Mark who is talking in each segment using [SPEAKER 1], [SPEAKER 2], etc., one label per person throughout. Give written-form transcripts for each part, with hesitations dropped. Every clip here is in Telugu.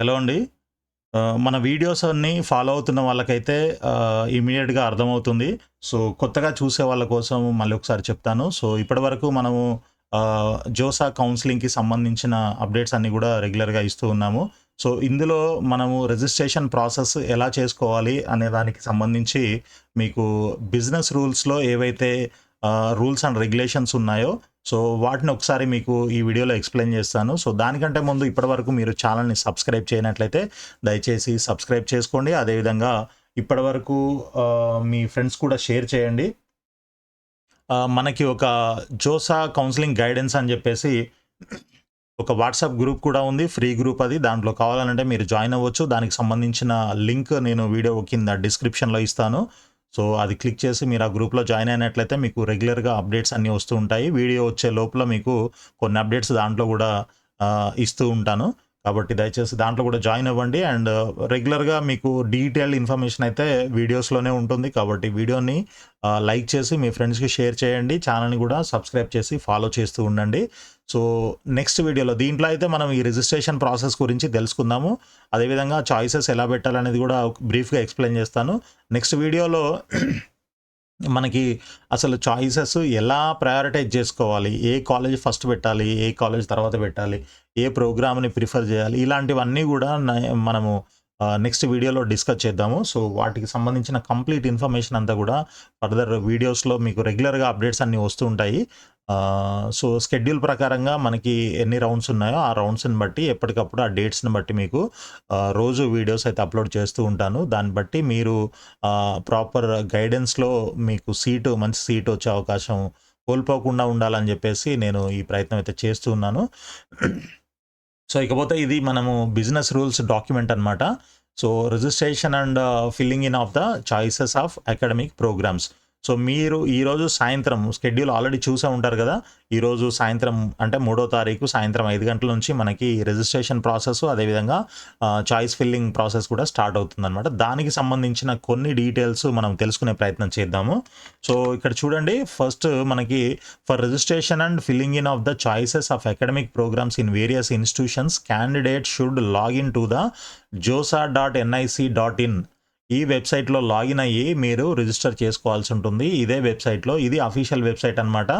[SPEAKER 1] హలో అండి. మన వీడియోస్ అన్నీ ఫాలో అవుతున్న వాళ్ళకైతే ఇమ్మీడియేట్‌గా అర్థమవుతుంది. సో, కొత్తగా చూసే వాళ్ళ కోసం మళ్ళీ ఒకసారి చెప్తాను. సో, ఇప్పటివరకు మనము జోసా కౌన్సెలింగ్‌కి సంబంధించిన అప్డేట్స్ అన్నీ గూడా రెగ్యులర్‌గా ఇస్తూ ఉన్నాము. సో, ఇందులో మనము రిజిస్ట్రేషన్ ప్రాసెస్ ఎలా చేసుకోవాలి అనే దానికి సంబంధించి మీకు బిజినెస్ రూల్స్‌లో ఏవైతే రూల్స్ అండ్ రెగ్యులేషన్స్ ఉన్నాయో, సో, వాటిని ఒకసారి మీకు ఈ వీడియోలో ఎక్స్‌ప్లెయిన్ చేస్తాను. సో, దానికంటే ముందు ఇప్పటివరకు మీరు ఛానెల్‌ని సబ్స్క్రైబ్ చేయనట్లయితే దయచేసి సబ్స్క్రైబ్ చేసుకోండి. అదేవిధంగా ఇప్పటివరకు మీ ఫ్రెండ్స్ కూడా షేర్ చేయండి. మనకి ఒక జోసా కౌన్సెలింగ్ గైడెన్స్ అని చెప్పేసి ఒక వాట్సాప్ గ్రూప్ కూడా ఉంది. ఫ్రీ గ్రూప్ అది. దాంట్లో కావాలనంటే మీరు జాయిన్ అవ్వచ్చు. దానికి సంబంధించిన లింక్ నేను వీడియో కింద డిస్క్రిప్షన్‌లో ఇస్తాను. సో, అది క్లిక్ చేసి మీరు ఆ గ్రూప్‌లో జాయిన్ అయినట్లయితే మీకు రెగ్యులర్‌గా అప్డేట్స్ అన్నీ వస్తూ ఉంటాయి. వీడియో వచ్చే లోపల మీకు కొన్ని అప్డేట్స్ దాంట్లో గూడా ఇస్తూ ఉంటాను. కాబట్టి దయచేసి దాంట్లో కూడా జాయిన్ అవ్వండి. అండ్ రెగ్యులర్‌గా మీకు డీటెయిల్డ్ ఇన్ఫర్మేషన్ అయితే వీడియోస్‌లోనే ఉంటుంది. కాబట్టి వీడియోని లైక్ చేసి మీ ఫ్రెండ్స్‌కి షేర్ చేయండి. ఛానెల్‌ని కూడా సబ్స్క్రైబ్ చేసి ఫాలో చేస్తూ ఉండండి. సో, నెక్స్ట్ వీడియోలో దీంట్లో అయితే మనం ఈ రిజిస్ట్రేషన్ ప్రాసెస్ గురించి తెలుసుకుందాము. అదేవిధంగా చాయిసెస్ ఎలా పెట్టాలనేది కూడా బ్రీఫ్‌గా ఎక్స్‌ప్లెయిన్ చేస్తాను. నెక్స్ట్ వీడియోలో మనకి అసలు చాయిసెస్ ఎలా ప్రయారిటైజ్ చేసుకోవాలి? ఏ కాలేజ్ ఫస్ట్ పెట్టాలి? ఏ కాలేజ్ తర్వాత పెట్టాలి? ఏ ప్రోగ్రామ్‌ని ప్రిఫర్ చేయాలి? ఇలాంటివన్నీ గూడా మనము నెక్స్ట్ వీడియోలో డిస్కస్ చేద్దాము. సో, వాటికి సంబంధించిన కంప్లీట్ ఇన్ఫర్మేషన్ అంతా గూడా ఫర్దర్ వీడియోస్‌లో మీకు రెగ్యులర్‌గా అప్డేట్స్ అన్నీ వస్తూ ఉంటాయి. సో, షెడ్యూల్ ప్రకారంగా మనకి ఎన్ని రౌండ్స్ ఉన్నాయో ఆ రౌండ్స్‌ని బట్టి ఎప్పటికప్పుడు ఆ డేట్స్‌ని బట్టి మీకు రోజు వీడియోస్ అయితే అప్‌లోడ్ చేస్తూ ఉంటాను. దాన్ని బట్టి మీరు ప్రాపర్ గైడెన్స్‌లో మీకు మంచి సీట్ వచ్చే అవకాశం కోల్పోకుండా ఉండాలని జెప్పేసి నేను ఈ ప్రయత్నం అయితే చేస్తూ ఉన్నాను. సో, ఇకపోతే ఇది మనము బిజినెస్ రూల్స్ డాక్యుమెంట్ అనమాట. So, registration and filling in of the choices of academic programmes. So, మీరు ఈరోజు సాయంత్రం షెడ్యూల్ ఆల్రెడీ చూసే ఉంటారు గదా! ఈరోజు సాయంత్రం అంటే 3వ తారీఖు సాయంత్రం 5 గంటల నుంచి మనకి రిజిస్ట్రేషన్ ప్రాసెస్ అదేవిధంగా చాయిస్ ఫిల్లింగ్ ప్రాసెస్ కూడా స్టార్ట్ అవుతుందనమాట. దానికి సంబంధించిన కొన్ని డీటెయిల్స్ మనం తెలుసుకునే ప్రయత్నం చేద్దాము. సో, ఇక్కడ చూడండి ఫస్ట్ మనకి for registration and filling in of the choices of academic programmes in various institutions candidate should login to the josa.nic.in ఈ వెబ్‌సైట్‌లో లాగిన్ అయ్యి మీరు రిజిస్టర్ చేసుకోవాల్సి ఉంటుంది. ఇదే వెబ్‌సైట్‌లో ఇది అఫీషియల్ వెబ్‌సైట్ అనమాట.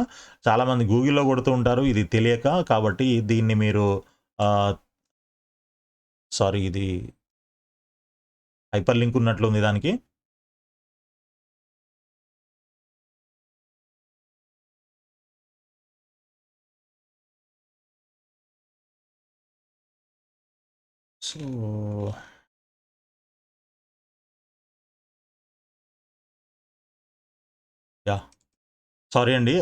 [SPEAKER 1] చాలామంది గూగుల్‌లో కొడుతూ ఉంటారు ఇది తెలియక. కాబట్టి దీన్ని మీరు ఆహ్, సారీ ఇది హైపర్ లింక్ ఉన్నట్లుంది దానికి. So, yeah! సారీ అండి.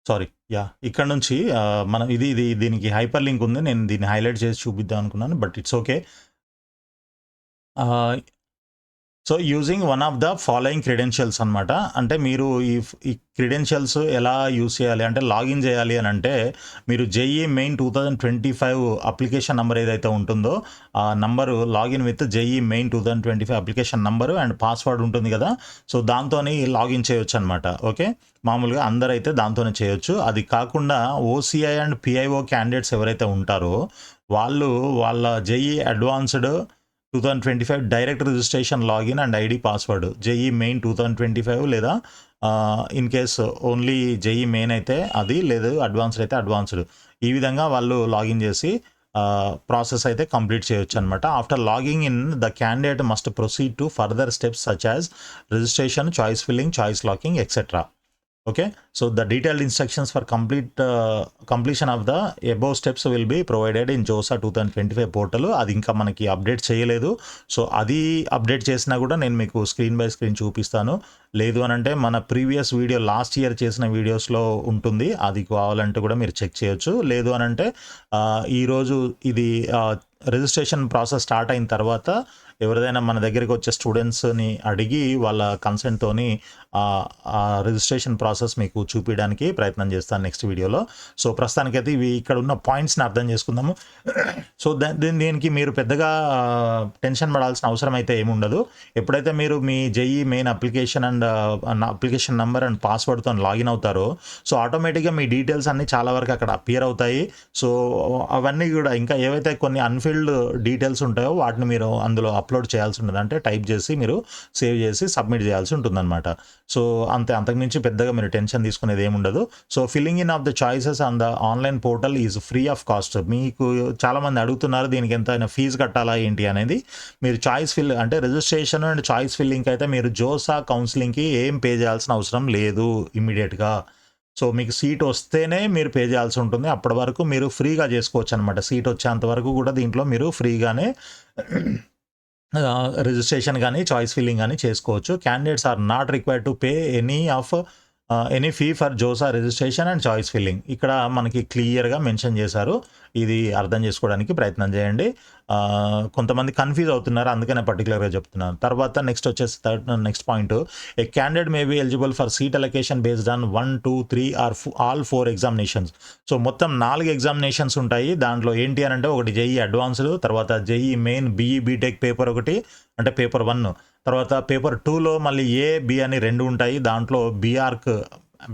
[SPEAKER 1] సారీ. యాహ్! ఇక్కడ నుంచి మనం దీనికి హైపర్ లింక్ ఉంది. నేను దీన్ని హైలైట్ చేసి చూపిద్దాం అనుకున్నాను. But it's okay. Ah so, using one of the following credentials అనమాట. అంటే మీరు ఈ క్రెడెన్షియల్స్ ఎలా యూజ్ చేయాలి అంటే లాగిన్ చేయాలి అనంటే మీరు జేఈఈ మెయిన్ 2025 అప్లికేషన్ నంబర్ ఏదైతే ఉంటుందో ఆ number login with JEE Main 2025 application number and password ఉంటుంది కదా! సో, దాంతోని లాగిన్ చేయొచ్చనమాట. ఓకే. మామూలుగా అందరైతే దాంతోనే చేయొచ్చు. అది కాకుండా ఓసీఐ అండ్ పీఐఓ క్యాండిడేట్స్ ఎవరైతే ఉంటారో వాళ్ళు వాళ్ళ JEE advanced 2025 direct registration login and ID password JEE Main 2025 లేదా in case only JEE main అయితే అది లేదు అడ్వాన్స్డ్ అయితే అడ్వాన్స్డ్ ఈ విధంగా వాళ్ళు లాగిన్ చేసి ప్రాసెస్ అయితే కంప్లీట్ చేయొచ్చు అనమాట. After logging in the candidate must proceed to further steps such as registration, choice filling, choice locking etcetera. Okay. So, the detailed instructions for completion of the above steps will be provided in JoSAA 2025 portal. అది ఇంకా మనకి అప్డేట్ చేయలేదు. సో, అది అప్డేట్ చేసినా కూడా నేను మీకు స్క్రీన్ బై స్క్రీన్ చూపిస్తాను. లేదు అనంటే మన ప్రీవియస్ వీడియో లాస్ట్ ఇయర్ చేసిన వీడియోస్‌లో ఉంటుంది. అది కావాలంటే కూడా మీరు చెక్ చేయొచ్చు. లేదు అనంటే ఈరోజు ఇది రిజిస్ట్రేషన్ ప్రాసెస్ స్టార్ట్ అయిన తర్వాత ఎవరిదైనా మన దగ్గరికి వచ్చే స్టూడెంట్స్ని అడిగి వాళ్ళ కన్సెంట్తోని ఆ రిజిస్ట్రేషన్ ప్రాసెస్ మీకు చూపించడానికి ప్రయత్నం చేస్తాను నెక్స్ట్ వీడియోలో. సో ప్రస్తుతానికైతే ఇవి ఇక్కడ ఉన్న పాయింట్స్ని అర్థం చేసుకుందాము. సో దీనికి మీరు పెద్దగా టెన్షన్ పడాల్సిన అవసరం అయితే ఏముండదు. ఎప్పుడైతే మీరు మీ JEE Main application and application number and పాస్వర్డ్తో లాగిన్ అవుతారో సో ఆటోమేటిక్గా మీ డీటెయిల్స్ అన్నీ చాలా వరకు అక్కడ అపియర్ అవుతాయి. సో అవన్నీ కూడా ఇంకా ఏవైతే కొన్ని అన్ఫిల్డ్ డీటెయిల్స్ ఉంటాయో వాటిని మీరు అందులో అప్లోడ్ చేయాల్సి ఉంటుంది. అంటే టైప్ చేసి మీరు సేవ్ చేసి సబ్మిట్ చేయాల్సి ఉంటుందన్నమాట. సో అంతకుమించి పెద్దగా మీరు టెన్షన్ తీసుకునేది ఏముండదు. So filling in of the choices on the online portal is free of cost. మీకు చాలామంది అడుగుతున్నారు దీనికి ఎంతైనా ఫీజు కట్టాలా ఏంటి అనేది. మీరు చాయిస్ ఫిల్ అంటే రిజిస్ట్రేషన్ అండ్ చాయిస్ ఫిల్లింగ్కి అయితే మీరు జోసా కౌన్సిలింగ్కి ఏం పే చేయాల్సిన అవసరం లేదు ఇమ్మీడియట్గా. సో మీకు సీట్ వస్తేనే మీరు పే చేయాల్సి ఉంటుంది. అప్పటి వరకు మీరు ఫ్రీగా చేసుకోవచ్చు అనమాట. సీట్ వచ్చేంత వరకు కూడా దీంట్లో మీరు ఫ్రీగానే రిజిస్ట్రేషన్ కానీ చాయిస్ ఫిల్లింగ్ కానీ చేసుకోవచ్చు. Candidates are not required to pay any fee for JoSAA registration and choice filling. ఇక్కడ మనకి క్లియర్గా మెన్షన్ చేశారు. ఇది అర్థం చేసుకోవడానికి ప్రయత్నం చేయండి. కొంతమంది కన్ఫ్యూజ్ అవుతున్నారు, అందుకనే పర్టికులర్గా చెప్తున్నాను. తర్వాత next point, a candidate may be eligible for seat allocation based on 1, 2, 3 or all 4 examinations. So మొత్తం 4 ఎగ్జామినేషన్స్ ఉంటాయి. దాంట్లో ఏంటి అని అంటే ఒకటి జేఈ అడ్వాన్స్డ్, తర్వాత JEE main BE BTech paper ఒకటి అంటే పేపర్ 1, తర్వాత పేపర్ 2లో మళ్ళీ ఏ బి అని 2 ఉంటాయి. దాంట్లో బీఆర్క్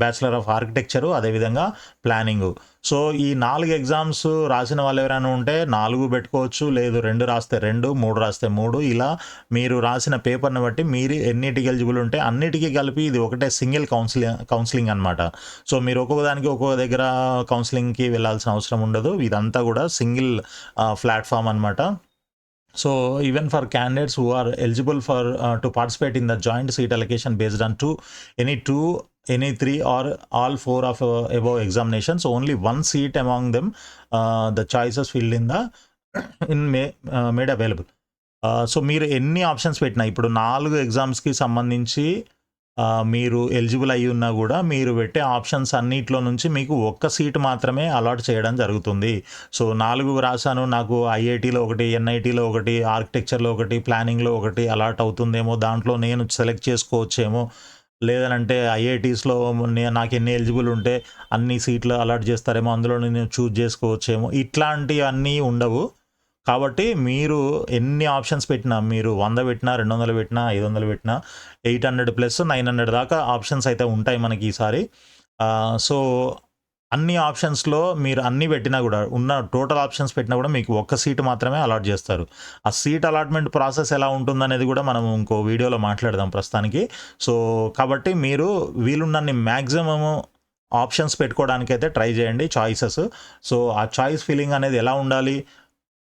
[SPEAKER 1] బ్యాచిలర్ ఆఫ్ ఆర్కిటెక్చరు, అదేవిధంగా ప్లానింగు. సో ఈ 4 ఎగ్జామ్స్ రాసిన వాళ్ళు ఎవరైనా ఉంటే 4 పెట్టుకోవచ్చు, లేదు 2 రాస్తే 2, 3 రాస్తే 3, ఇలా మీరు రాసిన పేపర్ని బట్టి మీరు ఎన్నిటికి ఎలిజిబుల్ ఉంటే అన్నిటికీ కలిపి ఇది ఒకటే సింగిల్ కౌన్సిలింగ్ అనమాట. సో మీరు ఒక్కొక్కదానికి ఒక్కొక్క దగ్గర కౌన్సిలింగ్కి వెళ్ళాల్సిన అవసరం ఉండదు. ఇదంతా కూడా సింగిల్ ప్లాట్ఫామ్ అనమాట. So even for candidates who are eligible for to participate in the joint seat allocation based on any 3 or all 4 of above examinations, only one seat among them the choices filled in made available. So మీరు ఎన్ని ఆప్షన్స్ పెట్టినా ఇప్పుడు 4 ఎగ్జామ్స్కి సంబంధించి మీరు ఎలిజిబుల్ అయ్యి ఉన్నా కూడా మీరు పెట్టే ఆప్షన్స్ అన్నిట్లో నుంచి మీకు ఒక్క సీటు మాత్రమే అలాట్ చేయడం జరుగుతుంది. సో 4 రాశాను, నాకు ఐఐటీలో ఒకటి, ఎన్ఐటీలో ఒకటి, ఆర్కిటెక్చర్లో ఒకటి, ప్లానింగ్లో ఒకటి అలాట్ అవుతుందేమో, దాంట్లో నేను సెలెక్ట్ చేసుకోవచ్చేమో, లేదనంటే ఐఐటీస్లో నాకు ఎన్ని ఎలిజిబుల్ ఉంటే అన్ని సీట్లు అలాట్ చేస్తారేమో, అందులో నేను చూజ్ చేసుకోవచ్చేమో, ఇట్లాంటివన్నీ ఉండవు. కాబట్టి మీరు ఎన్ని ఆప్షన్స్ పెట్టినా, మీరు 100 పెట్టినా, 200 పెట్టినా, 500 పెట్టినా, 800 ప్లస్ 900 దాకా ఆప్షన్స్ అయితే ఉంటాయి మనకి ఈసారి. సో అన్ని ఆప్షన్స్లో మీరు అన్నీ పెట్టినా కూడా, ఉన్న టోటల్ ఆప్షన్స్ పెట్టినా కూడా మీకు ఒక్క సీటు మాత్రమే అలాట్ చేస్తారు. ఆ సీట్ అలాట్మెంట్ ప్రాసెస్ ఎలా ఉంటుందనేది కూడా మనం ఇంకో వీడియోలో మాట్లాడదాం ప్రస్తుతానికి. సో కాబట్టి మీరు వీలున్నన్ని మ్యాక్సిమము ఆప్షన్స్ పెట్టుకోవడానికైతే ట్రై చేయండి, చాయిసెస్. సో ఆ చాయిస్ ఫిల్లింగ్ అనేది ఎలా ఉండాలి,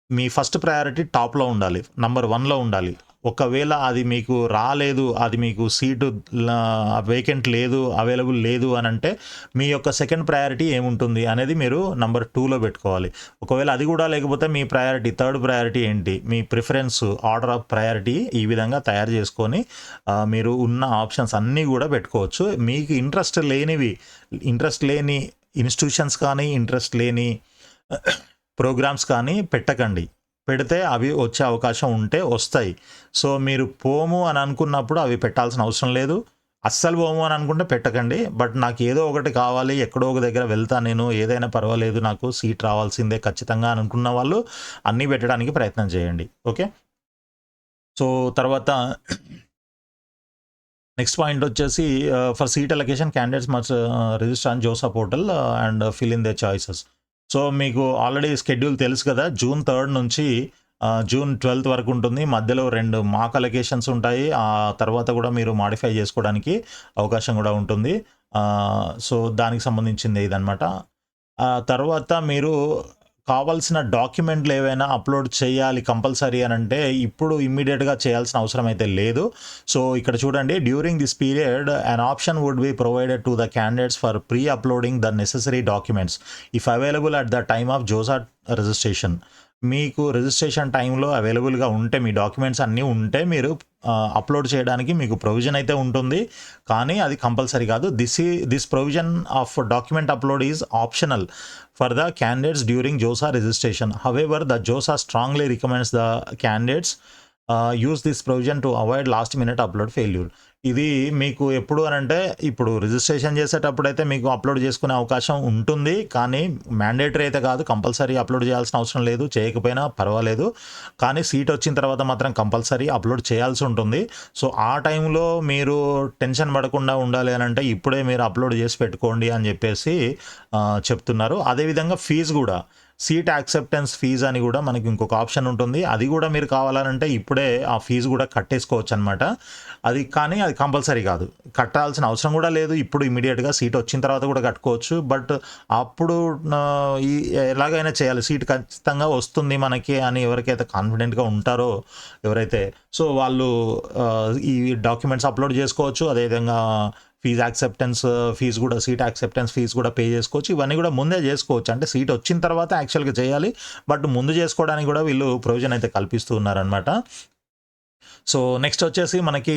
[SPEAKER 1] మీ ఫస్ట్ ప్రయారిటీ టాప్లో ఉండాలి, నంబర్ 1లో ఉండాలి. ఒకవేళ అది మీకు రాలేదు, అది మీకు సీటు వేకెంట్ లేదు, అవైలబుల్ లేదు అని అంటే మీ యొక్క సెకండ్ ప్రయారిటీ ఏముంటుంది అనేది మీరు నంబర్ 2లో పెట్టుకోవాలి. ఒకవేళ అది కూడా లేకపోతే మీ ప్రయారిటీ, థర్డ్ ప్రయారిటీ ఏంటి, మీ ప్రిఫరెన్స్ ఆర్డర్ ఆఫ్ ప్రయారిటీ ఈ విధంగా తయారు చేసుకొని మీరు ఉన్న ఆప్షన్స్ అన్నీ కూడా పెట్టుకోవచ్చు. మీకు ఇంట్రెస్ట్ లేని ఇన్స్టిట్యూషన్స్ కానీ, ఇంట్రెస్ట్ లేని ప్రోగ్రామ్స్ కానీ పెట్టకండి. పెడితే అవి వచ్చే అవకాశం ఉంటే వస్తాయి. సో మీరు పోము అని అనుకున్నప్పుడు అవి పెట్టాల్సిన అవసరం లేదు. అస్సలు పోము అని అనుకుంటే పెట్టకండి. బట్ నాకు ఏదో ఒకటి కావాలి, ఎక్కడో ఒక దగ్గర వెళ్తా, నేను ఏదైనా పర్వాలేదు, నాకు సీట్ రావాల్సిందే ఖచ్చితంగా అని అనుకున్న వాళ్ళు అన్నీ పెట్టడానికి ప్రయత్నం చేయండి. ఓకే. సో తర్వాత నెక్స్ట్ పాయింట్ వచ్చేసి, for seat allocation candidates must register on JoSAA portal and fill in they choices. So మీకు ఆల్రెడీ షెడ్యూల్ తెలుసు కదా, June 3rd నుంచి June 12th వరకు ఉంటుంది. మధ్యలో 2 మాక్ అలొకేషన్స్ ఉంటాయి. ఆ తర్వాత కూడా మీరు మాడిఫై చేసుకోవడానికి అవకాశం కూడా ఉంటుంది. సో దానికి సంబంధించింది ఇదనమాట. తర్వాత మీరు కావాల్సిన డాక్యుమెంట్లు ఏవైనా అప్లోడ్ చేయాలి కంపల్సరీ అని అంటే ఇప్పుడు ఇమ్మీడియట్గా చేయాల్సిన అవసరం అయితే లేదు. సో ఇక్కడ చూడండి, during this period an option would be provided to the candidates for pre uploading the necessary documents if available at the time of JoSAA registration. మీకు రిజిస్ట్రేషన్ టైంలో అవైలబుల్గా ఉంటే, మీ డాక్యుమెంట్స్ అన్నీ ఉంటే మీరు అప్లోడ్ చేయడానికి మీకు ప్రొవిజన్ అయితే ఉంటుంది, కానీ అది కంపల్సరీ కాదు. This provision of document upload is optional for the candidates during JoSAA registration. However the JoSAA strongly recommends the candidates use this provision to avoid last minute upload failure. ఇది మీకు ఎప్పుడు అనంటే ఇప్పుడు రిజిస్ట్రేషన్ చేసేటప్పుడైతే మీకు అప్లోడ్ చేసుకునే అవకాశం ఉంటుంది. కానీ మ్యాండేటరీ అయితే కాదు. కంపల్సరీ అప్లోడ్ చేయాల్సిన అవసరం లేదు. చేయకపోయినా పర్వాలేదు. కానీ సీట్ వచ్చిన తర్వాత మాత్రం కంపల్సరీ అప్లోడ్ చేయాల్సి ఉంటుంది. సో ఆ టైంలో మీరు టెన్షన్ పడకుండా ఉండాలి అనంటే ఇప్పుడే మీరు అప్లోడ్ చేసి పెట్టుకోండి అని చెప్పేసి చెప్తున్నారు. అదేవిధంగా ఫీజు కూడా సీట్ యాక్సెప్టెన్స్ ఫీజ్ అని కూడా మనకి ఇంకొక ఆప్షన్ ఉంటుంది. అది కూడా మీరు కావాలనంటే ఇప్పుడే ఆ ఫీజు కూడా కట్టేసుకోవచ్చు అనమాట. కానీ అది కంపల్సరీ కాదు. కట్టాల్సిన అవసరం కూడా లేదు. ఇప్పుడు ఇమీడియట్గా సీట్ వచ్చిన తర్వాత కూడా కట్టుకోవచ్చు. బట్ అప్పుడు ఎలాగైనా చేయాలి. సీట్ ఖచ్చితంగా వస్తుంది మనకి అని ఎవరికైతే కాన్ఫిడెంట్గా ఉంటారో ఎవరైతే, సో వాళ్ళు ఈ డాక్యుమెంట్స్ అప్లోడ్ చేసుకోవచ్చు. అదేవిధంగా ఫీజ్ యాక్సెప్టెన్స్ ఫీజు కూడా సీట్ యాక్సెప్టెన్స్ ఫీజు కూడా పే చేసుకోవచ్చు. ఇవన్నీ కూడా ముందే చేసుకోవచ్చు. అంటే సీట్ వచ్చిన తర్వాత యాక్చువల్గా చేయాలి. బట్ ముందు చేసుకోవడానికి కూడా వీళ్ళు ప్రొవిజన్ అయితే కల్పిస్తూ ఉన్నారనమాట. సో నెక్స్ట్ వచ్చేసి మనకి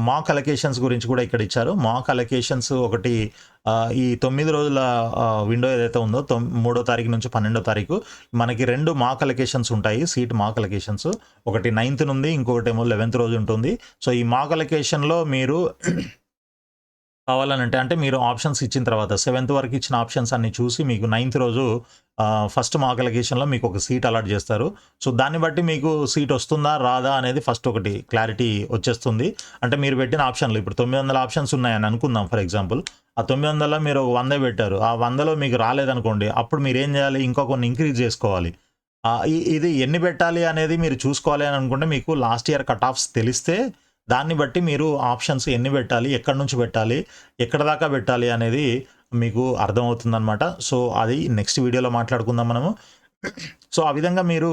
[SPEAKER 1] మాక్ అలొకేషన్స్ గురించి కూడా ఇక్కడ ఇచ్చారు. మాక్ అలొకేషన్స్ ఒకటి ఈ 9 రోజుల విండో ఏదైతే ఉందో 3వ తారీఖు నుంచి 12వ తారీఖు మనకి 2 మాక్ అలొకేషన్స్ ఉంటాయి. సీట్ మాక్ అలొకేషన్స్ ఒకటి 9th నుండి, ఇంకొకటి ఏమో 11th రోజు ఉంటుంది. సో ఈ మాక్ అలొకేషన్లో మీరు కావాలనంటే అంటే మీరు ఆప్షన్స్ ఇచ్చిన తర్వాత 7th వరకు ఇచ్చిన ఆప్షన్స్ అన్ని చూసి మీకు 9th రోజు ఫస్ట్ మాక్ అలొకేషన్లో మీకు ఒక సీట్ అలాట్ చేస్తారు. సో దాన్ని బట్టి మీకు సీట్ వస్తుందా రాదా అనేది ఫస్ట్ ఒకటి క్లారిటీ వచ్చేస్తుంది. అంటే మీరు పెట్టిన ఆప్షన్లు ఇప్పుడు 900 ఆప్షన్స్ ఉన్నాయని అనుకుందాం ఫర్ ఎగ్జాంపుల్. ఆ 900లో మీరు 100 పెట్టారు. ఆ 100లో మీకు రాలేదనుకోండి, అప్పుడు మీరు ఏం చేయాలి, ఇంకా కొన్ని ఇంక్రీజ్ చేసుకోవాలి. ఇది ఎన్ని పెట్టాలి అనేది మీరు చూసుకోవాలి అని అనుకుంటే మీకు లాస్ట్ ఇయర్ కట్ ఆఫ్స్ తెలిస్తే దాన్ని బట్టి మీరు ఆప్షన్స్ ఎన్ని పెట్టాలి, ఎక్కడి నుంచి పెట్టాలి, ఎక్కడ దాకా పెట్టాలి అనేది మీకు అర్థమవుతుందనమాట. సో అది నెక్స్ట్ వీడియోలో మాట్లాడుకుందాం మనము. సో ఆ విధంగా మీరు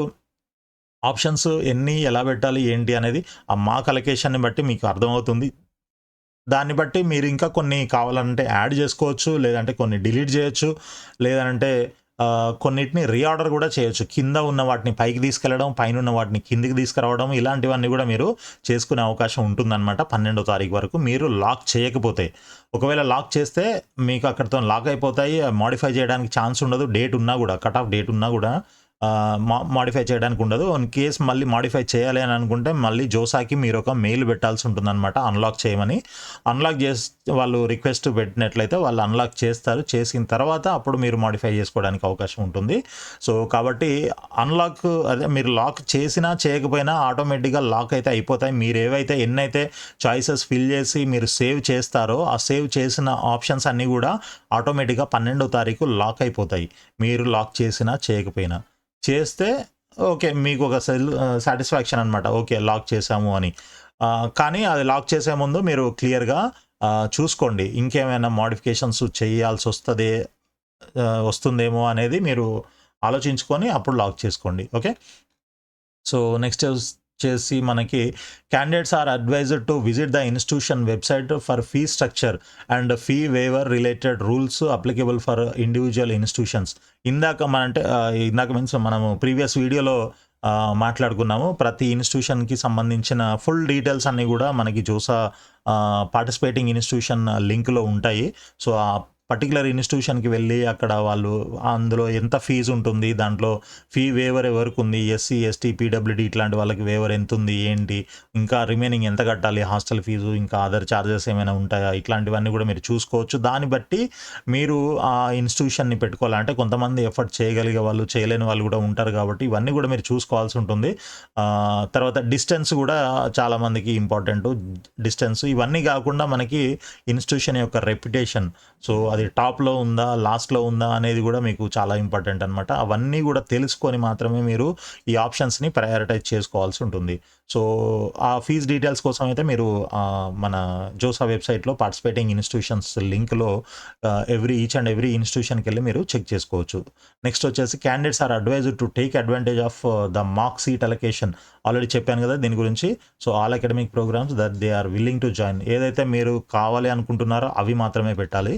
[SPEAKER 1] ఆప్షన్స్ ఎన్ని ఎలా పెట్టాలి ఏంటి అనేది ఆ మాక్ అలొకేషన్ని బట్టి మీకు అర్థమవుతుంది. దాన్ని బట్టి మీరు ఇంకా కొన్ని కావాలంటే యాడ్ చేసుకోవచ్చు, లేదంటే కొన్ని డిలీట్ చేయొచ్చు, లేదంటే కొన్నిటిని రీఆర్డర్ కూడా చేయొచ్చు. కింద ఉన్న వాటిని పైకి తీసుకెళ్ళడం, పైన ఉన్న వాటిని కిందికి తీసుకురావడం, ఇలాంటివన్నీ కూడా మీరు చేసుకునే అవకాశం ఉంటుందన్నమాట 12వ తారీఖు వరకు. మీరు లాక్ చేయకపోతే, ఒకవేళ లాక్ చేస్తే మీకు అక్కడితో లాక్ అయిపోతాయి. మాడిఫై చేయడానికి ఛాన్స్ ఉండదు. డేట్ ఉన్నా కూడా, కట్ ఆఫ్ డేట్ ఉన్నా కూడా మాడిఫై చేయడానికి ఉండదు. ఇన్ కేస్ మళ్ళీ మాడిఫై చేయాలి అని అనుకుంటే మళ్ళీ జోసాకి మీరు ఒక మెయిల్ పెట్టాల్సి ఉంటుందన్నమాట అన్లాక్ చేయమని. అన్లాక్ వాళ్ళు రిక్వెస్ట్ పెట్టినట్లయితే వాళ్ళు అన్లాక్ చేస్తారు. చేసిన తర్వాత అప్పుడు మీరు మాడిఫై చేసుకోవడానికి అవకాశం ఉంటుంది. సో కాబట్టి అన్లాక్ అదే మీరు లాక్ చేసినా చేయకపోయినా ఆటోమేటిక్గా లాక్ అయితే అయిపోతాయి. మీరు ఏవైతే ఎన్నైతే చాయిసెస్ ఫిల్ చేసి మీరు సేవ్ చేస్తారో ఆ సేవ్ చేసిన ఆప్షన్స్ అన్నీ కూడా ఆటోమేటిక్గా 12వ తారీఖు లాక్ అయిపోతాయి. మీరు లాక్ చేసినా చేయకపోయినా. చేస్తే ఓకే, మీకు ఒక సాటిస్ఫాక్షన్ అనమాట, ఓకే లాక్ చేసాము అని. కానీ అది లాక్ చేసే ముందు మీరు క్లియర్గా చూసుకోండి, ఇంకేమైనా మోడిఫికేషన్స్ చేయాల్సి వస్తుందేమో అనేది మీరు ఆలోచించుకొని అప్పుడు లాక్ చేసుకోండి. ఓకే. సో నెక్స్ట్ వచ్చేసి మనకి candidates are advised to visit the institution website for fee structure and fee waiver related rules applicable for individual institutions. ఇందాక మీన్స్ మనము ప్రీవియస్ వీడియోలో మాట్లాడుకున్నాము. ప్రతి ఇన్స్టిట్యూషన్కి సంబంధించిన ఫుల్ డీటెయిల్స్ అన్నీ కూడా మనకి జోసా పార్టిసిపేటింగ్ ఇన్స్టిట్యూషన్ లింక్లో ఉంటాయి. సో ఆ పర్టికులర్ ఇన్స్టిట్యూషన్కి వెళ్ళి అక్కడ వాళ్ళు అందులో ఎంత ఫీజు ఉంటుంది, దాంట్లో ఫీ వేవర్ ఎవరికి ఉంది, ఎస్సీ ఎస్టీ పీడబ్ల్యూడీ ఇట్లాంటి వాళ్ళకి వేవర్ ఎంత ఉంది ఏంటి, ఇంకా రిమైనింగ్ ఎంత కట్టాలి, హాస్టల్ ఫీజు, ఇంకా అదర్ ఛార్జెస్ ఏమైనా ఉంటాయా, ఇట్లాంటివన్నీ కూడా మీరు చూసుకోవచ్చు. దాన్ని బట్టి మీరు ఆ ఇన్స్టిట్యూషన్ని పెట్టుకోవాలంటే కొంతమంది ఎఫర్ట్ చేయగలిగే వాళ్ళు, చేయలేని వాళ్ళు కూడా ఉంటారు కాబట్టి ఇవన్నీ కూడా మీరు చూసుకోవాల్సి ఉంటుంది. తర్వాత డిస్టెన్స్ కూడా చాలామందికి ఇంపార్టెంట్. డిస్టెన్స్ ఇవన్నీ కాకుండా మనకి ఇన్స్టిట్యూషన్ యొక్క రెప్యుటేషన్, సో అది టాప్లో ఉందా లాస్ట్లో ఉందా అనేది కూడా మీకు చాలా ఇంపార్టెంట్ అనమాట. అవన్నీ కూడా తెలుసుకొని మాత్రమే మీరు ఈ ఆప్షన్స్ని ప్రయారిటైజ్ చేసుకోవాల్సి ఉంటుంది. సో ఆ ఫీజ్ డీటెయిల్స్ కోసం అయితే మీరు మన జోసా వెబ్సైట్లో పార్టిసిపేటింగ్ ఇన్స్టిట్యూషన్స్ లింక్లో ఈచ్ అండ్ ఎవ్రీ ఇన్స్టిట్యూషన్కి వెళ్ళి మీరు చెక్ చేసుకోవచ్చు. నెక్స్ట్ వచ్చేసి candidates are advised to take advantage of the mock seat allocation. Already చెప్పాను కదా దీని గురించి. So all academic programmes that they are willing to join, ఏదైతే మీరు కావాలి అనుకుంటున్నారో అవి మాత్రమే పెట్టాలి.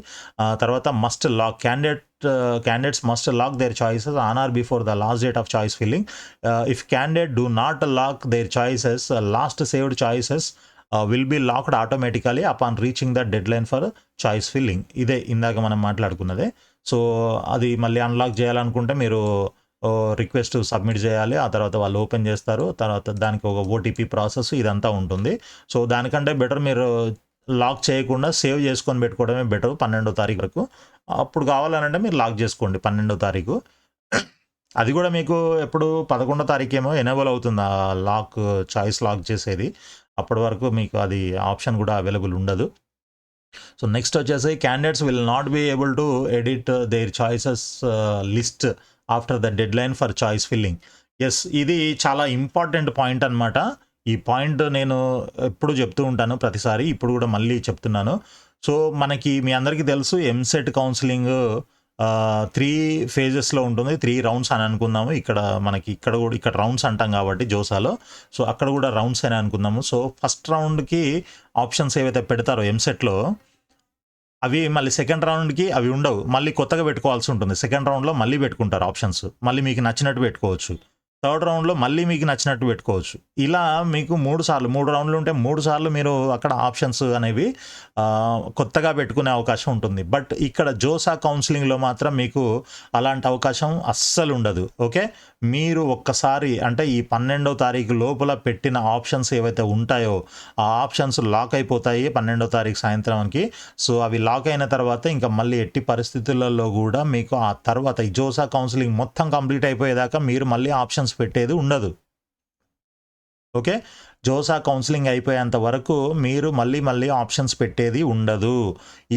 [SPEAKER 1] తర్వాత must lock candidates must lock their choices on or before the last date of choice filling. If candidate do not lock their choices, last saved choices will be locked automatically upon reaching the deadline for choice filling. ఇదే ఇందాక మనం మాట్లాడుకున్నదే. సో అది మళ్ళీ అన్లాక్ చేయాలనుకుంటే మీరు రిక్వెస్ట్ సబ్మిట్ చేయాలి. ఆ తర్వాత వాళ్ళు ఓపెన్ చేస్తారు. తర్వాత దానికి ఒక ఓటీపీ ప్రాసెస్ ఇదంతా ఉంటుంది. సో దానికంటే బెటర్ మీరు లాక్ చేయకుండా సేవ్ చేసుకొని పెట్టుకోవడమే బెటర్ 12వ తారీఖు వరకు. అప్పుడు కావాలనంటే మీరు లాక్ చేసుకోండి 12వ తారీఖు. అది కూడా మీకు ఎప్పుడు 11వ తారీఖేమో ఎనేబుల్ అవుతుంది ఆ లాక్, చాయిస్ లాక్ చేసేది. అప్పటి వరకు మీకు అది ఆప్షన్ కూడా అవైలబుల్ ఉండదు. సో నెక్స్ట్ వచ్చేసి candidates will not be able to edit their choices list after the deadline for choice filling. Yes, ఇది చాలా ఇంపార్టెంట్ పాయింట్ అనమాట. ఈ పాయింట్ నేను ఎప్పుడు చెప్తూ ఉంటాను ప్రతిసారి, ఇప్పుడు కూడా మళ్ళీ చెప్తున్నాను. సో మనకి మీ అందరికీ తెలుసు ఎంసెట్ కౌన్సిలింగ్ 3 ఫేజెస్లో ఉంటుంది. 3 రౌండ్స్ అని అనుకుందాము. ఇక్కడ రౌండ్స్ అంటాం కాబట్టి జోసాలో, సో అక్కడ కూడా రౌండ్స్ అని అనుకుందాము. సో ఫస్ట్ రౌండ్కి ఆప్షన్స్ ఏవైతే పెడతారో ఎంసెట్లో అవి మళ్ళీ సెకండ్ రౌండ్కి అవి ఉండవు, మళ్ళీ కొత్తగా పెట్టుకోవాల్సి ఉంటుంది. సెకండ్ రౌండ్లో మళ్ళీ పెట్టుకుంటారు ఆప్షన్స్, మళ్ళీ మీకు నచ్చినట్టు పెట్టుకోవచ్చు. థర్డ్ రౌండ్లో మళ్ళీ మీకు నచ్చినట్టు పెట్టుకోవచ్చు. ఇలా మీకు 3 రౌండ్లు ఉంటే 3 సార్లు మీరు అక్కడ ఆప్షన్స్ అనేవి కొత్తగా పెట్టుకునే అవకాశం ఉంటుంది. బట్ ఇక్కడ జోసా కౌన్సిలింగ్లో మాత్రం మీకు అలాంటి అవకాశం అస్సలు ఉండదు. ఓకే, మీరు ఒక్కసారి అంటే ఈ 12వ తారీఖు లోపల పెట్టిన ఆప్షన్స్ ఏవైతే ఉంటాయో ఆ ఆప్షన్స్ లాక్ అయిపోతాయి 12వ తారీఖు సాయంత్రానికి. సో అవి లాక్ అయిన తర్వాత ఇంకా మళ్ళీ ఎట్టి పరిస్థితులలో కూడా మీకు ఆ తర్వాత ఈ జోసా కౌన్సిలింగ్ మొత్తం కంప్లీట్ అయిపోయేదాకా మీరు మళ్ళీ ఆప్షన్స్ పెట్టేది ఉండదు. ఓకే, జోసా కౌన్సిలింగ్ అయిపోయేంత వరకు మీరు మళ్ళీ ఆప్షన్స్ పెట్టేది ఉండదు.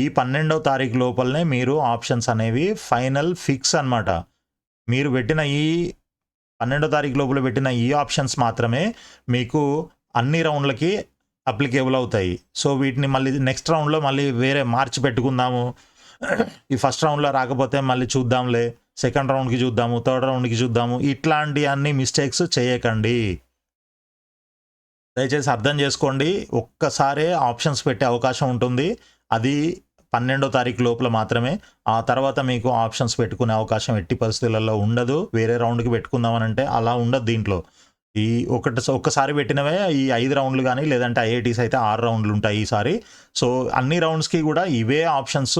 [SPEAKER 1] ఈ 12వ తారీఖు లోపలనే మీరు ఆప్షన్స్ అనేవి ఫైనల్ ఫిక్స్ అనమాట. మీరు పెట్టిన ఈ 12వ తారీఖు లోపల పెట్టిన ఈ ఆప్షన్స్ మాత్రమే మీకు అన్ని రౌండ్లకి అప్లికేబుల్ అవుతాయి. సో వీటిని మళ్ళీ నెక్స్ట్ రౌండ్లో మళ్ళీ వేరే మార్చి పెట్టుకుందాము, ఈ ఫస్ట్ రౌండ్లో రాకపోతే మళ్ళీ చూద్దాంలే, సెకండ్ రౌండ్కి చూద్దాము, థర్డ్ రౌండ్కి చూద్దాము, ఇట్లాంటి అన్ని మిస్టేక్స్ చేయకండి. దయచేసి అర్థం చేసుకోండి. ఒక్కసారే ఆప్షన్స్ పెట్టే అవకాశం ఉంటుంది, అది 12వ తారీఖు లోపల మాత్రమే. ఆ తర్వాత మీకు ఆప్షన్స్ పెట్టుకునే అవకాశం ఎట్టి పరిస్థితులలో ఉండదు. వేరే రౌండ్కి పెట్టుకుందామనంటే అలా ఉండదు దీంట్లో. ఈ ఒక్కసారి పెట్టినవే ఈ 5 రౌండ్లు కానీ, లేదంటే ఐఐటీస్ అయితే 6 రౌండ్లు ఉంటాయి ఈసారి. సో అన్ని రౌండ్స్కి కూడా ఇవే ఆప్షన్స్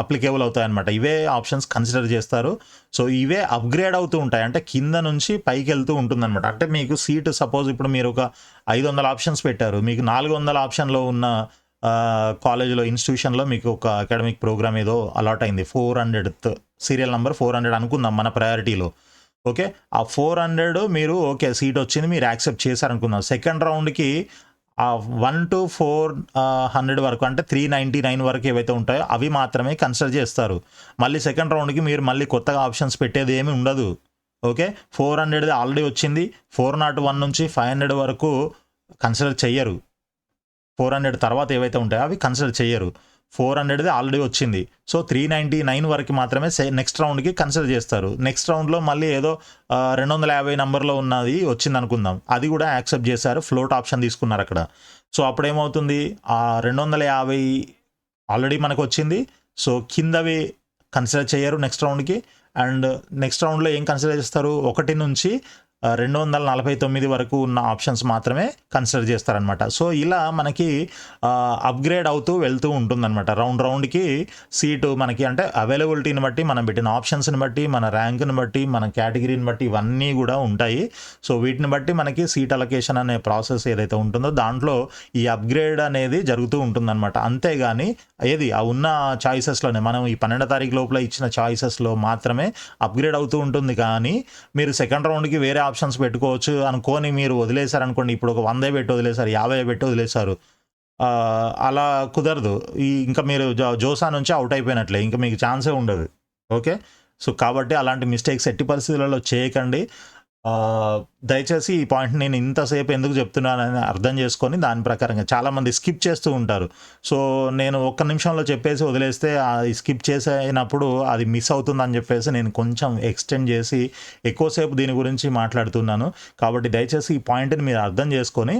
[SPEAKER 1] అప్లికేబుల్ అవుతాయి అనమాట. ఇవే ఆప్షన్స్ కన్సిడర్ చేస్తారు. సో ఇవే అప్గ్రేడ్ అవుతూ ఉంటాయి, అంటే కింద నుంచి పైకి వెళ్తూ ఉంటుందన్నమాట. అంటే మీకు సీటు సపోజ్ ఇప్పుడు మీరు ఒక 500 ఆప్షన్స్ పెట్టారు, మీకు 400 ఆప్షన్లో ఉన్న కాలేజీలో, ఇన్స్టిట్యూషన్లో మీకు ఒక అకాడమిక్ ప్రోగ్రామ్ ఏదో అలాట్ అయింది, 400th సీరియల్ నెంబర్ 400 అనుకుందాం మన ప్రయారిటీలో. ఓకే, ఆ 400 మీరు ఓకే సీట్ వచ్చింది, మీరు యాక్సెప్ట్ చేశారనుకుందాం. సెకండ్ రౌండ్కి ఆ 1 to 400 వరకు, అంటే 399 వరకు ఏవైతే ఉంటాయో అవి మాత్రమే కన్సిడర్ చేస్తారు. మళ్ళీ సెకండ్ రౌండ్కి మీరు మళ్ళీ కొత్తగా ఆప్షన్స్ పెట్టేది ఏమీ ఉండదు. ఓకే, 400 ఆల్రెడీ వచ్చింది, 401 నుంచి 500 వరకు కన్సిడర్ చెయ్యరు. 400 తర్వాత ఏవైతే ఉంటాయో అవి కన్సిడర్ చెయ్యరు. 400 ఆల్రెడీ వచ్చింది. సో 399 వరకు మాత్రమే నెక్స్ట్ రౌండ్కి కన్సిడర్ చేస్తారు. నెక్స్ట్ రౌండ్లో మళ్ళీ ఏదో 250 నెంబర్లో ఉన్నది వచ్చింది అనుకుందాం, అది కూడా యాక్సెప్ట్ చేశారు, ఫ్లోట్ ఆప్షన్ తీసుకున్నారు అక్కడ. సో అప్పుడు ఏమవుతుంది, ఆ 250 ఆల్రెడీ మనకు వచ్చింది. సో కిందవి కన్సిడర్ చేయరు నెక్స్ట్ రౌండ్కి. అండ్ నెక్స్ట్ రౌండ్లో ఏం కన్సిడర్ చేస్తారు, 1 నుంచి 249 వరకు ఉన్న ఆప్షన్స్ మాత్రమే కన్సిడర్ చేస్తారనమాట. సో ఇలా మనకి అప్గ్రేడ్ అవుతూ వెళ్తూ ఉంటుందన్నమాట. రౌండ్కి సీటు మనకి అంటే అవైలబిలిటీని బట్టి, మనం పెట్టిన ఆప్షన్స్ని బట్టి, మన ర్యాంక్ని బట్టి, మన కేటగిరీని బట్టి ఇవన్నీ కూడా ఉంటాయి. సో వీటిని బట్టి మనకి సీట్ అలొకేషన్ అనే ప్రాసెస్ ఏదైతే ఉంటుందో దాంట్లో ఈ అప్గ్రేడ్ అనేది జరుగుతూ ఉంటుందన్నమాట. అంతేగాని ఏది ఆ ఉన్న చాయిసెస్లోనే, మనం ఈ 12వ తారీఖు లోపల ఇచ్చిన చాయిసెస్లో మాత్రమే అప్గ్రేడ్ అవుతూ ఉంటుంది. కానీ మీరు సెకండ్ రౌండ్కి వేరే ఆప్షన్స్ పెట్టుకోవచ్చు అనుకొని మీరు వదిలేశారనుకోండి, ఇప్పుడు ఒక 100 పెట్టి వదిలేశారు, 50 పెట్టి వదిలేశారు, అలా కుదరదు. ఇంకా మీరు జోసా నుంచి అవుట్ అయిపోయినట్లే, ఇంకా మీకు ఛాన్సే ఉండదు. ఓకే, సో కాబట్టి అలాంటి మిస్టేక్స్ ఎట్టి పరిస్థితులలో చేయకండి. దయచేసి ఈ పాయింట్ నేను ఇంతసేపు ఎందుకు చెప్తున్నానని అర్థం చేసుకొని దాని ప్రకారంగా, చాలామంది స్కిప్ చేస్తూ ఉంటారు. సో నేను ఒక్క నిమిషంలో చెప్పేసి వదిలేస్తే అది స్కిప్ చేసినప్పుడు అది మిస్ అవుతుందని చెప్పేసి నేను కొంచెం ఎక్స్టెండ్ చేసి ఎక్కువసేపు దీని గురించి మాట్లాడుతున్నాను. కాబట్టి దయచేసి ఈ పాయింట్ని మీరు అర్థం చేసుకొని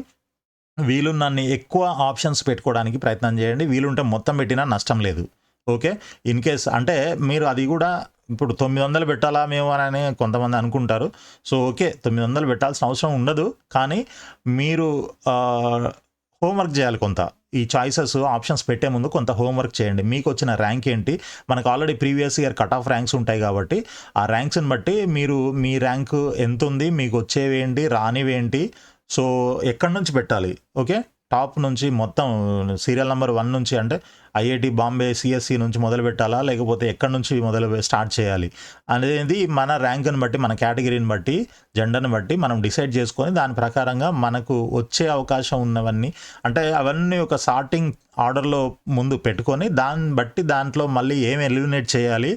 [SPEAKER 1] వీలున్నన్ని ఎక్కువ ఆప్షన్స్ పెట్టుకోవడానికి ప్రయత్నం చేయండి. వీలుంటే మొత్తం పెట్టినా నష్టం లేదు. ఓకే, ఇన్ కేస్ అంటే మీరు అది కూడా ఇప్పుడు 900 పెట్టాలా మేము అని కొంతమంది అనుకుంటారు. సో ఓకే, 900 పెట్టాల్సిన అవసరం ఉండదు, కానీ మీరు హోంవర్క్ చేయాలి కొంత. ఈ చాయిసెస్ ఆప్షన్స్ పెట్టే ముందు కొంత హోంవర్క్ చేయండి. మీకు వచ్చిన ర్యాంక్ ఏంటి? మనకు already previous year cut off ranks ఉంటాయి కాబట్టి ఆ ర్యాంక్స్ని బట్టి మీరు మీ ర్యాంక్ ఎంత ఉంది, మీకు వచ్చేవేంటి, రానివేంటి, సో ఎక్కడి నుంచి పెట్టాలి, ఓకే, టాప్ నుంచి మొత్తం సీరియల్ నెంబర్ 1 నుంచి అంటే ఐఐటి బాంబే సిఎస్సి నుంచి మొదలు పెట్టాలా, లేకపోతే ఎక్కడి నుంచి స్టార్ట్ చేయాలి అనేది మన ర్యాంక్ని బట్టి, మన కేటగిరీని బట్టి, జెండర్ని బట్టి మనం డిసైడ్ చేసుకొని దాని ప్రకారంగా మనకు వచ్చే అవకాశం ఉన్నవన్నీ అంటే అవన్నీ ఒక సార్టింగ్ ఆర్డర్లో ముందు పెట్టుకొని దాన్ని బట్టి దాంట్లో మళ్ళీ ఏం ఎలిమినేట్ చేయాలి,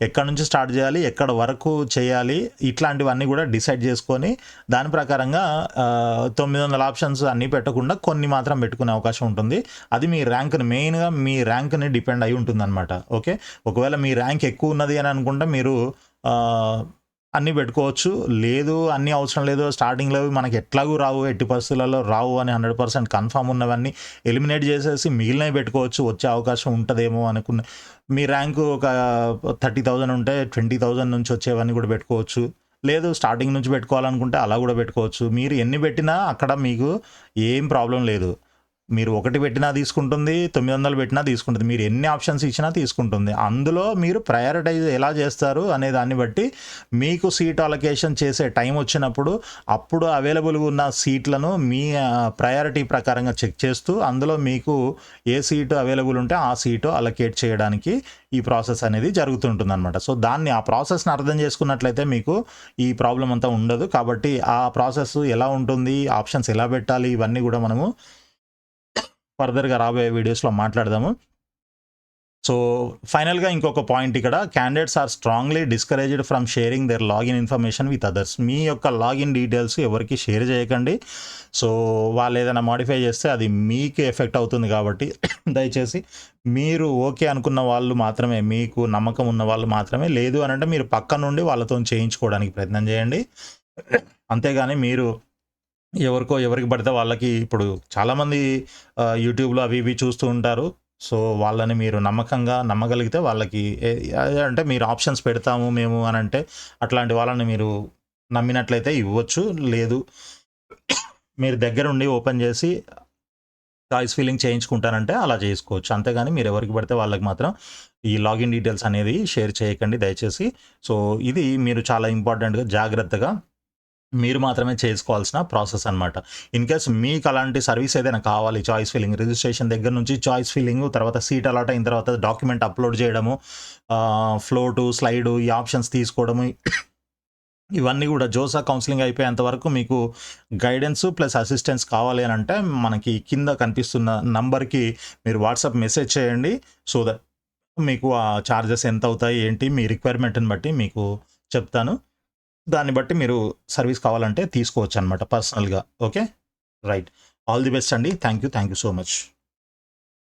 [SPEAKER 1] ఎక్కడి నుంచి స్టార్ట్ చేయాలి, ఎక్కడ వరకు చేయాలి, ఇట్లాంటివన్నీ కూడా డిసైడ్ చేసుకొని దాని ప్రకారంగా 900 ఆప్షన్స్ అన్నీ పెట్టకుండా కొన్ని మాత్రం పెట్టుకునే అవకాశం ఉంటుంది. అది మీ ర్యాంక్ని మెయిన్గా మీ ర్యాంక్ని డిపెండ్ అయి ఉంటుందన్నమాట. ఓకే, ఒకవేళ మీ ర్యాంక్ ఎక్కువ ఉన్నది అని అనుకుంటే మీరు అన్నీ పెట్టుకోవచ్చు. లేదు అన్నీ అవసరం లేదు, స్టార్టింగ్లో మనకి ఎట్లాగూ రావు, ఎట్టి పరిస్థితులలో రావు అని 100% కన్ఫామ్ ఉన్నవన్నీ ఎలిమినేట్ చేసేసి మిగిలినవి పెట్టుకోవచ్చు, వచ్చే అవకాశం ఉంటుందేమో అనుకున్న. మీ ర్యాంకు ఒక 30,000 ఉంటే 20,000 నుంచి వచ్చేవన్నీ కూడా పెట్టుకోవచ్చు. లేదు స్టార్టింగ్ నుంచి పెట్టుకోవాలనుకుంటే అలా కూడా పెట్టుకోవచ్చు. మీరు ఎన్ని పెట్టినా అక్కడ మీకు ఏం ప్రాబ్లం లేదు. మీరు 1 పెట్టినా తీసుకుంటుంది, 900 పెట్టినా తీసుకుంటుంది, మీరు ఎన్ని ఆప్షన్స్ ఇచ్చినా తీసుకుంటుంది. అందులో మీరు ప్రయారిటైజ్ ఎలా చేస్తారు అనే దాన్ని బట్టి మీకు సీట్ అలొకేషన్ చేసే టైం వచ్చినప్పుడు అప్పుడు అవైలబుల్గా ఉన్న సీట్లను మీ ప్రయారిటీ ప్రకారంగా చెక్ చేస్తూ అందులో మీకు ఏ సీటు అవైలబుల్ ఉంటే ఆ సీటు అలొకేట్ చేయడానికి ఈ ప్రాసెస్ అనేది జరుగుతుంటుంది అనమాట. సో ఆ ప్రాసెస్ని అర్థం చేసుకున్నట్లయితే మీకు ఈ ప్రాబ్లం అంతా ఉండదు. కాబట్టి ఆ ప్రాసెస్ ఎలా ఉంటుంది, ఆప్షన్స్ ఎలా పెట్టాలి, ఇవన్నీ కూడా మనము ఫర్దర్గా రాబోయే వీడియోస్లో మాట్లాడదాము. సో ఫైనల్గా ఇంకొక పాయింట్ ఇక్కడ, candidates are strongly discouraged from sharing their login information with others. మీ యొక్క లాగిన్ డీటెయిల్స్ ఎవరికి షేర్ చేయకండి. సో వాళ్ళు ఏదైనా మాడిఫై చేస్తే అది మీకు ఎఫెక్ట్ అవుతుంది కాబట్టి దయచేసి మీరు ఓకే అనుకున్న వాళ్ళు మాత్రమే, మీకు నమ్మకం ఉన్న వాళ్ళు మాత్రమే, లేదు అని అంటే మీరు పక్క నుండి వాళ్ళతో చేయించుకోవడానికి ప్రయత్నం చేయండి. అంతేగాని మీరు ఎవరికి పడితే వాళ్ళకి, ఇప్పుడు చాలామంది యూట్యూబ్లో అవి ఇవి చూస్తూ ఉంటారు. సో వాళ్ళని మీరు నమ్మగలిగితే వాళ్ళకి అంటే మీరు ఆప్షన్స్ పెడతాము మేము అని అంటే అట్లాంటి వాళ్ళని మీరు నమ్మినట్లయితే ఇవ్వచ్చు. లేదు మీరు దగ్గరుండి ఓపెన్ చేసి చాయిస్ ఫిల్లింగ్ చేయించుకుంటానంటే అలా చేసుకోవచ్చు. అంతేగాని మీరు ఎవరికి పడితే వాళ్ళకి మాత్రం ఈ లాగిన్ డీటెయిల్స్ అనేది షేర్ చేయకండి దయచేసి. సో ఇది మీరు చాలా ఇంపార్టెంట్గా జాగ్రత్తగా మీరు మాత్రమే చేసుకోవాల్సిన ప్రాసెస్ అనమాట. ఇన్ కేస్ మీకు అలాంటి సర్వీస్ ఏదైనా కావాలి, చాయిస్ ఫిల్లింగ్ రిజిస్ట్రేషన్ దగ్గర నుంచి చాయిస్ ఫిల్లింగ్, తర్వాత సీట్ అలాట్ అయిన తర్వాత డాక్యుమెంట్ అప్లోడ్ చేయడము, ఫ్లోటు, స్లైడు, ఈ ఆప్షన్స్ తీసుకోవడము, ఇవన్నీ కూడా జోసా కౌన్సిలింగ్ అయిపోయేంత వరకు మీకు గైడెన్స్ ప్లస్ అసిస్టెన్స్ కావాలి అని అంటే మనకి కింద కనిపిస్తున్న నంబర్కి మీరు వాట్సాప్ మెసేజ్ చేయండి. సో దట్ మీకు ఆ ఛార్జెస్ ఎంత అవుతాయి ఏంటి మీ రిక్వైర్మెంట్ని బట్టి మీకు చెప్తాను. దాన్ని బట్టి మీరు సర్వీస్ కావాలంటే తీసుకోవచ్చు అనమాట పర్సనల్గా. Okay, right. All the best అండి. Thank you so much.